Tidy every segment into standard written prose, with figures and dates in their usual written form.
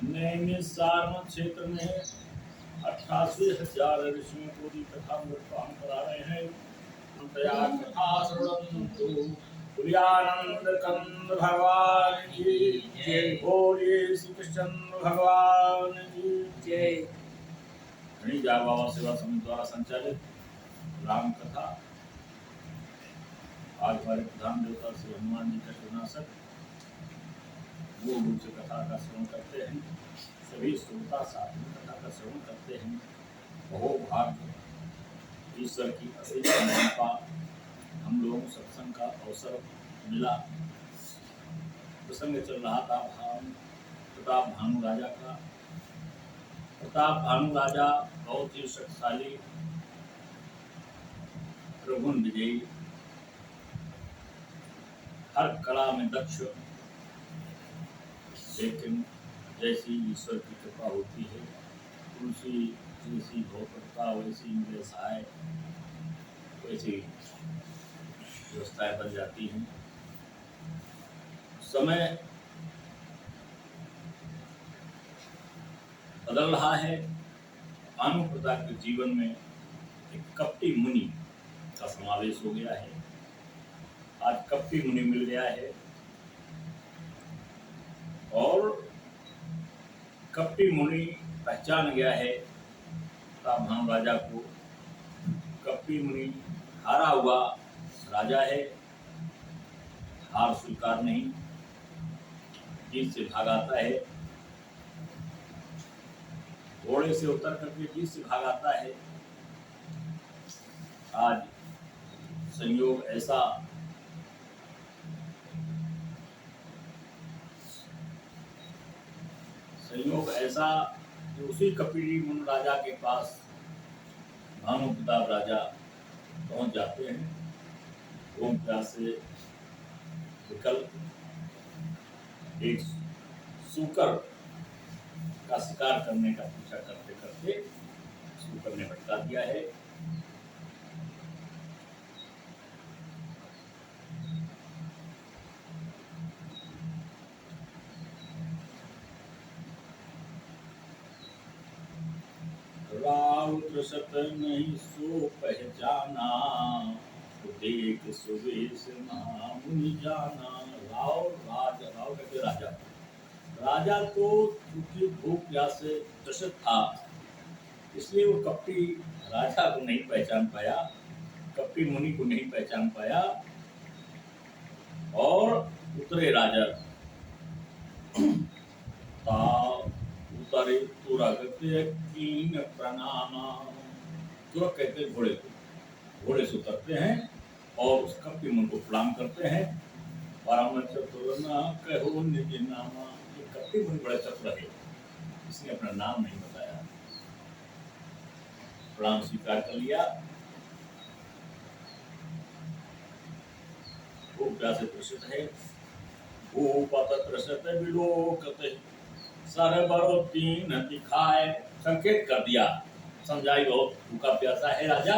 नैमिषारण्य क्षेत्र में 88,000 ऋषियों को भी कथा पान करा रहे हैं। दया कथा श्रवन्तु तुर्यानंद कंद भगवान की जय। बोलिए श्री कृष्ण भगवान की जय। जाग बाबा सेवा समिति द्वारा संचालित राम कथा। आज हमारे प्रधान देवता श्री हनुमान जी का शुभनाशक मूल रूप से कथा का श्रवण करते हैं। सभी श्रोता साधु कथा का श्रवण करते हैं। बहुभाग्य ईश्वर की असीम कृपा हम लोगों को सत्संग का अवसर मिला। प्रसंग चल रहा था प्रताप भानु राजा का। प्रताप भानु राजा बहुत ही शक्तिशाली, प्रगुण विजयी, हर कला में दक्ष, लेकिन जैसी ईश्वर की कृपा होती है, तुलसी जैसी भौतिकता वैसी मेरे सहाय, वैसी व्यवस्थाएं बन जाती हैं। समय बदल रहा है। भानु प्रताप के जीवन में एक कपटी मुनि का समावेश हो गया है। आज कपटी मुनि मिल गया है और कपटी मुनि पहचान गया है प्रताप भानु राजा को। कपटी मुनि हारा हुआ राजा है, हार स्वीकार नहीं, जीत से भागाता है। घोड़े से उतर करके जीत से भागाता है। आज संयोग ऐसा कि उसी कपटी मुनि राजा के पास भानु प्रताप राजा पहुंच जाते हैं। ओम प्यास से निकल एक सूकर का शिकार करने का पीछा करते करते सूकर ने भटका दिया है। राउत सत नहीं सो पहचाना, देख सुवेश मुनि जाना। राव कहते राजा तो क्योंकि भूख प्यास से त्रसित था, इसलिए वो कपटी राजा को नहीं पहचान पाया, कपटी मुनि को नहीं पहचान पाया और उतरे राजा उतरे कीन प्रणाम। तुरंत कहते घोड़े से उतरते हैं और उस कपटी मुनि को प्रणाम करते हैं। कहो निज नामा। ये कपटी मुनि बड़ा चतुर है, इसने अपना नाम नहीं बताया, प्रणाम स्वीकार कर लिया। वो प्यासे प्रसिद्ध है। भूपत त्रसित विलोकत सरबरो तीन दिखाए। संकेत कर दिया, समझाई बहुत भूखा प्यासा है राजा,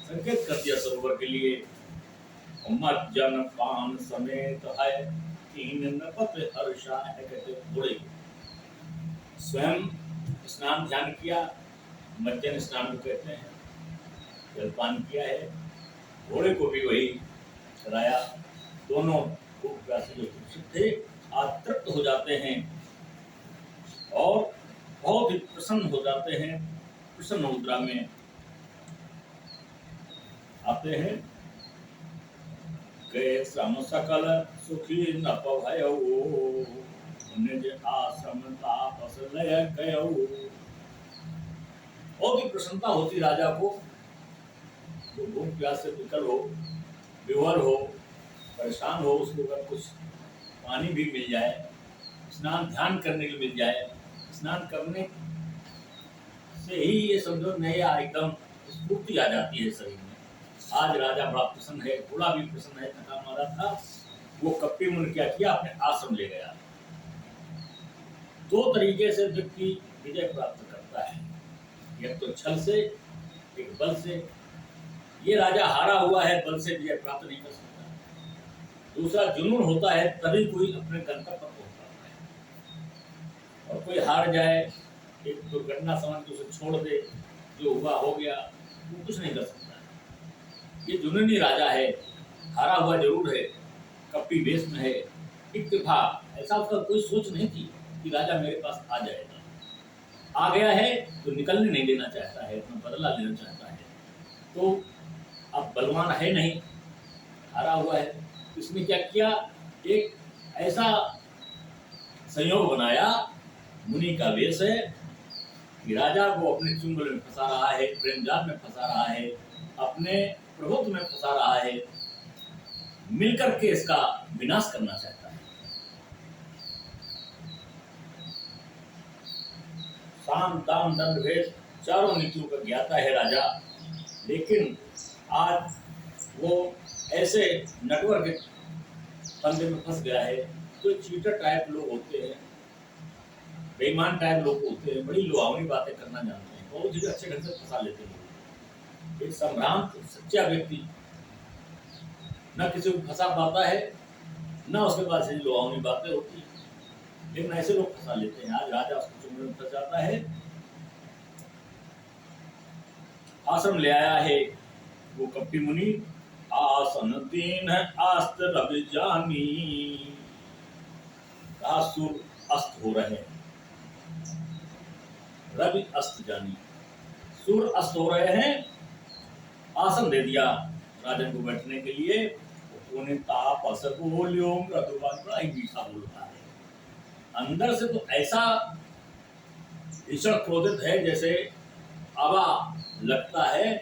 संकेत कर दिया सरोवर के लिए। मत जन पान समेत है, तीन नपत हर्षा है। कहते घोड़े स्वयं स्नान ध्यान किया, मज्जन स्नान को कहते हैं, जलपान किया है। घोड़े को भी वही कराया। दोनों भूख प्यासे जो थे आज तृप्त हो जाते हैं और बहुत ही प्रसन्न हो जाते हैं, प्रसन्न मुद्रा में आते हैं। गए श्रम सकल सुखी न पभयो, निज आश्रम तापस लय गयो। बहुत ही प्रसन्नता होती राजा को, जो भूख प्यास से विकल हो, विवल हो, परेशान हो, उसको अगर कुछ पानी भी मिल जाए, स्नान ध्यान करने के मिल जाए, स्नान करने से ही ये समझो नया एकदम स्फूर्ति आ जाती है शरीर में। आज राजा बड़ा प्रसन्न है, घोड़ा भी प्रसन्न है, थका मारा था। वो कपटी मुनि क्या किया, अपने आश्रम ले गया। दो तरीके से व्यक्ति विजय प्राप्त करता है, एक तो छल से, एक बल से। ये राजा हारा हुआ है, बल से विजय प्राप्त नहीं कर सकता। दूसरा जुनून होता है, तभी कोई अपने गंतव्य पर पहुंच पाता है। और कोई हार जाए, एक दुर्घटना समझ के उसे छोड़ दे, जो हुआ हो गया, वो कुछ नहीं कर सकता। ये जुनूनी राजा है, हारा हुआ जरूर है, कपटी वेश में है, इत्तेफाक, ऐसा उसका कोई सोच नहीं थी कि राजा मेरे पास आ जाएगा। आ गया है तो निकलने नहीं देना चाहता है, अपना बदला लेना चाहता है। तो अब बलवान है नहीं, हारा हुआ है, इसने क्या किया, एक ऐसा संयोग बनाया, मुनि का वेश है कि राजा को अपने चुंगल में फंसा रहा है, प्रेमजाल में फंसा रहा है, अपने प्रभुत्व में फंसा रहा है, मिलकर के इसका विनाश करना चाहता है। साम दाम दंड भेद चारों नीतियों का ज्ञाता है राजा, लेकिन आज वो ऐसे नेटवर्क के फंदे में फंस गया है। जो चीटर टाइप लोग होते हैं, बेईमान टाइप लोग होते हैं, बड़ी लुभावनी बातें करना जानते हैं, बहुत ही अच्छे ढंग से फंसा लेते हैं। एक संभ्रांत सच्चा व्यक्ति न किसी को फंसा पाता है, न उसके पास लुभावनी बातें होती, लेकिन ऐसे लोग फंसा लेते हैं। आज राजा उसको चुंगल में फंस जाता है। आश्रम ले आया है वो कपटी मुनि, आसन दीन है आस्त रवि जानी, कहा सूर्य अस्त हो रहे, रवि अस्त जानी, सूर्य अस्त हो रहे हैं। आसन दे दिया राजन को बैठने के लिए। उन्हें तापस बोलियो, मृदुवान, बड़ा ही मीठा बोलता है। अंदर से तो ऐसा भीषण क्रोधित है, जैसे आवा लगता है,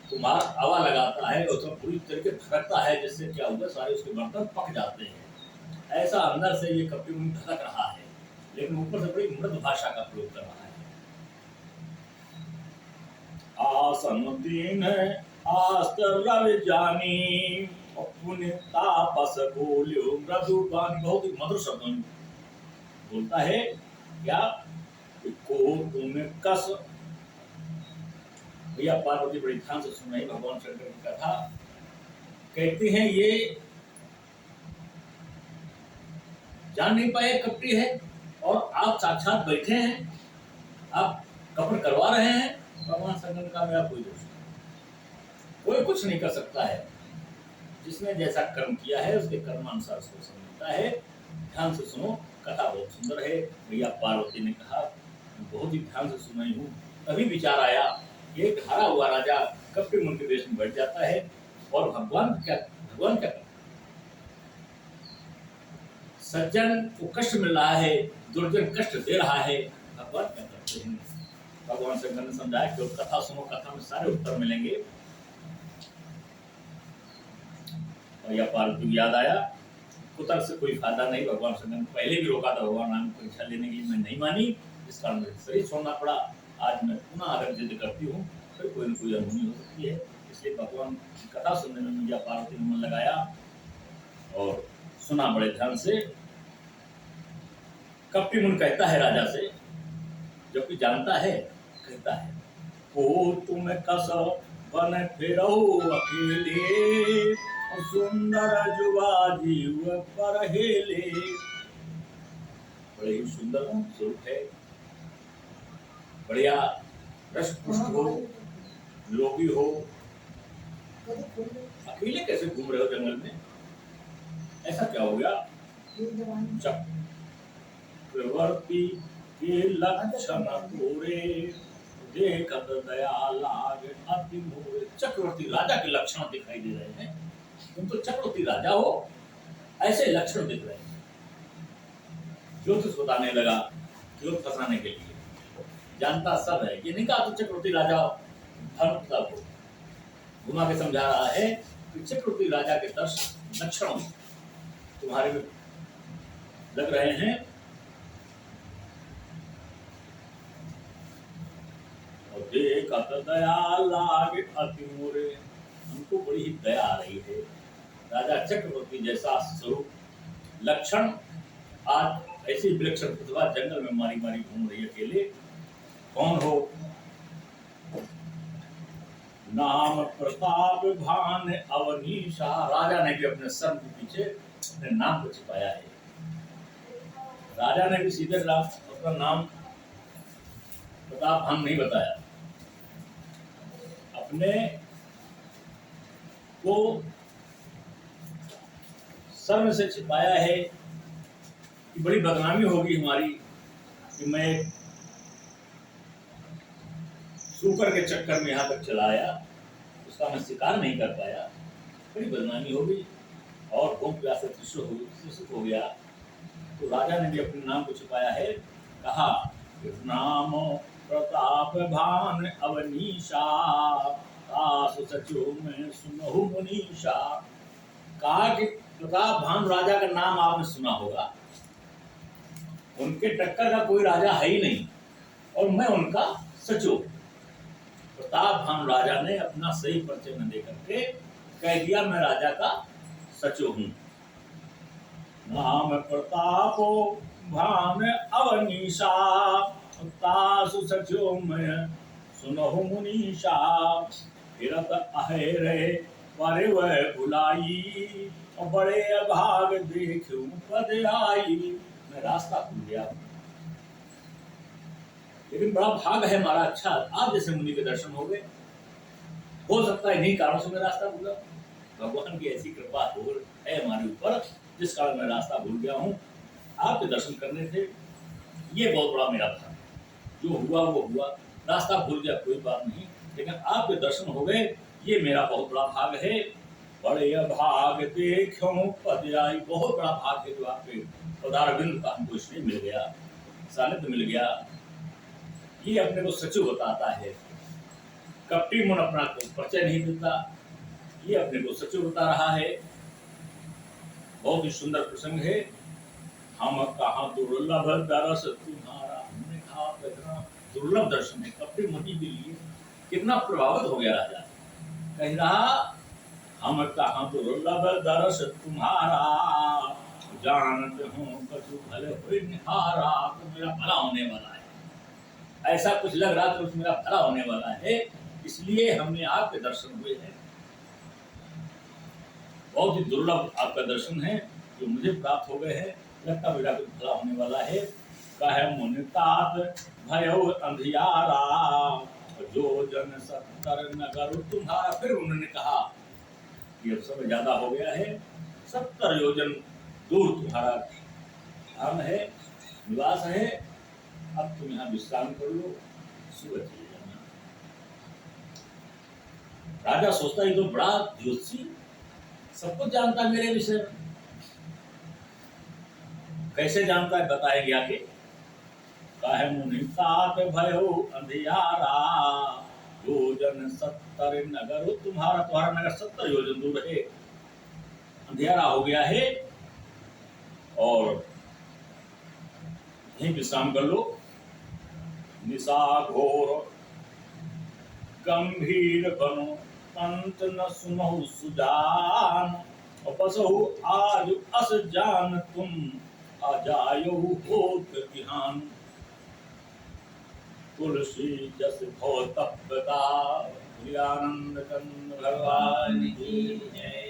कुम्हार आवा लगाता है और सब पूरी तरीके धड़कता है, जिससे क्या होगा, सारे उसके बर्तन पक जाते हैं। ऐसा अंदर से ये कपटी मुनि धड़क रहा है, लेकिन ऊपर से बड़ी मृदु भाषा का प्रयोग कर रहा है। आसन दीन है आस्तर रवि जानी, पुण्य तापस बोलियो मृदु बानी, बहुत ही मधुर शब्द बोलता है। क्या को तुम्हें कस, भैया पार्वती बड़ी ध्यान से सुन रही, भगवान शंकर की कथा। कहते हैं ये जान नहीं पाए कपटी है, और आप साक्षात बैठे हैं, आप कपट करवा रहे हैं। भगवान शंकर का मेरा कोई दोष नहीं, कोई कुछ नहीं कर सकता है। जिसने जैसा कर्म किया है उसके कर्मानुसार उसको समझता है। ध्यान से सुनो, कथा बहुत सुंदर है। भैया पार्वती ने कहा, बहुत ही ध्यान से सुन रही हूँ। तभी विचार आया कि एक हारा हुआ राजा कपटी मुनि के वेश में बैठ जाता है, और भगवान क्या करता, सज्जन को कष्ट मिल रहा है, दुर्जन कष्ट दे रहा है, भगवान क्या करते हैं। भगवान शंकर ने समझाया कि कथा सुनो, कथा में सारे उत्तर मिलेंगे। और यह पार्वती याद आया, कुतर्क से कोई फायदा नहीं। भगवान शंकर ने पहले भी रोका था, भगवान राम को परीक्षा लेने के लिए, मैं नहीं मानी, इस कारण मुझे शरीर छोड़ना पड़ा। आज मैं पुनः अगर जिद करती हूँ, फिर कोई न कोई अनहोनी हो सकती है। इसलिए भगवान की कथा सुनने में मुझे पार्वती ने मन लगाया और सुना बड़े ध्यान से। कपटी मुनि कहता है राजा से, जबकि जानता है, कहता है, ओ तुम कस बन फिरो अकेले, सुंदर जुआ जीव पर हेले। बड़े ही सुंदर स्वरूप है, बढ़िया रसपुष्ट हो, निरोगी हो, अकेले कैसे घूम रहे हो जंगल में, ऐसा क्या हो गया। चक्रवर्ती के लक्षण पूरे, देखत दया लागे अति मोरे। चक्रवर्ती राजा के लक्षण दिखाई दे रहे हैं, तुम तो चक्रवर्ती राजा हो, ऐसे लक्षण दिख रहे हैं। ज्योतिष बताने लगा, ज्योत फंसाने के लिए, जानता सब है, ये नहीं कहा तो चक्रवर्ती राजा धर्म को घुमा के समझा रहा है कि चक्रवर्ती राजा के लक्षण तुम्हारे में लग रहे हैं। और देखत दया लागे अति मोरे, हमको बड़ी ही दया आ रही है। राजा चक्रवर्ती जैसा स्वरूप, लक्षण, आज ऐसी विलक्षण प्रतिभा जंगल में मारी मारी घूम रही है अकेले। कौन हो? नाम प्रताप भान अवनीशा। राजा ने भी अपने सर के पीछे अपने नाम को छिपाया है। राजा ने भी सीधे अपना नाम प्रताप नहीं बताया, अपने को शर्म से छिपाया है कि बड़ी बदनामी होगी हमारी कि मैं सूकर के चक्कर में यहाँ तक चला आया, उसका मैं शिकार नहीं कर पाया, बड़ी बदनामी होगी और भूख प्यास से त्रिषित हो गया। तो राजा ने भी अपने नाम को छिपाया है, कहा नाम प्रताप भान अवनीशा आसु सचो में सुनहु मुनीशा। कहा कि प्रताप भान राजा का नाम आपने सुना होगा, उनके टक्कर का कोई राजा है ही नहीं और मैं उनका सचो। प्रताप भान राजा ने अपना सही परिचय न दे करके कह दिया मैं राजा का सचो हूं। नाम प्रतापो भान अवनीशा तासु सचो में सुनहु मुनीशा। फिरत अहे रे पर वह भुलाई और बड़े अभाग देखूं पद आई। मैं रास्ता भूल गया, लेकिन बड़ा भाग है हमारा अच्छा, आप जैसे मुनि के दर्शन हो गए। हो सकता है इन्हीं कारणों से मैं रास्ता भूला, भगवान की ऐसी कृपा हो है हमारे ऊपर जिस कारण मैं रास्ता भूल गया हूँ। आपके दर्शन करने थे, ये बहुत बड़ा मेरा था। जो हुआ वो हुआ, रास्ता भूल गया कोई बात नहीं, लेकिन आपके दर्शन हो गए ये मेरा बहुत बड़ा भाग है। बड़े भाग देखो पद आई। बहुत बड़ा भाग है जो आपके पदारविंद का हमको इसलिए मिल गया, सानिध्य मिल गया। ये अपने को सचो बताता है। कपटी मन अपना परिचय नहीं देता, ये अपने को सचो बता रहा है। बहुत ही सुंदर प्रसंग है। हम कहा दुर्लभ दरस तुम्हारा, हमने कहा इतना दुर्लभ दर्शन है कपटी मनी के लिए। कितना प्रभावित हो गया राजा, कह रहा हम कहा दुर्लभ दरस तुम्हारा, जानते हो कछु भले हुए निहारा। तो मेरा भला होने वाला है, ऐसा कुछ लग रहा तो मेरा भला होने वाला है, इसलिए हमने आपके दर्शन हुए हैं। बहुत ही दुर्लभ आपका दर्शन है जो मुझे प्राप्त हो गए हैं, लगता मेरा कुछ भला होने वाला है। कहे मुनितात भयो अंधियारा, जो जन सत्तर नगर तुम्हारा। फिर उन्होंने कहा कि अब समय ज्यादा हो गया है, 70 योजन दूर तुम्हारा धाम है, निवास है, अब तुम यहाँ विश्राम कर लो, सुबह चले जाना। राजा सोचता है तो बड़ा ज्योतिषी, सब कुछ जानता है मेरे विषय में। कैसे जानता है बताएंगे आगे। काहे मुनि तात भयो अंधियारा, योजन 70 नगर तुम्हारा। तुम्हारा नगर 70 योजन दूर है, अंधियारा हो गया है और यहीं विश्राम कर लो। निशा घोर गंभीर बनो, पंत न सुनहु सुजान। और बसहु आज अस जान तुम, आ जायो होत ध्यान। तुलसी जस भव तपदा, आनंद कंद भगवान की जय।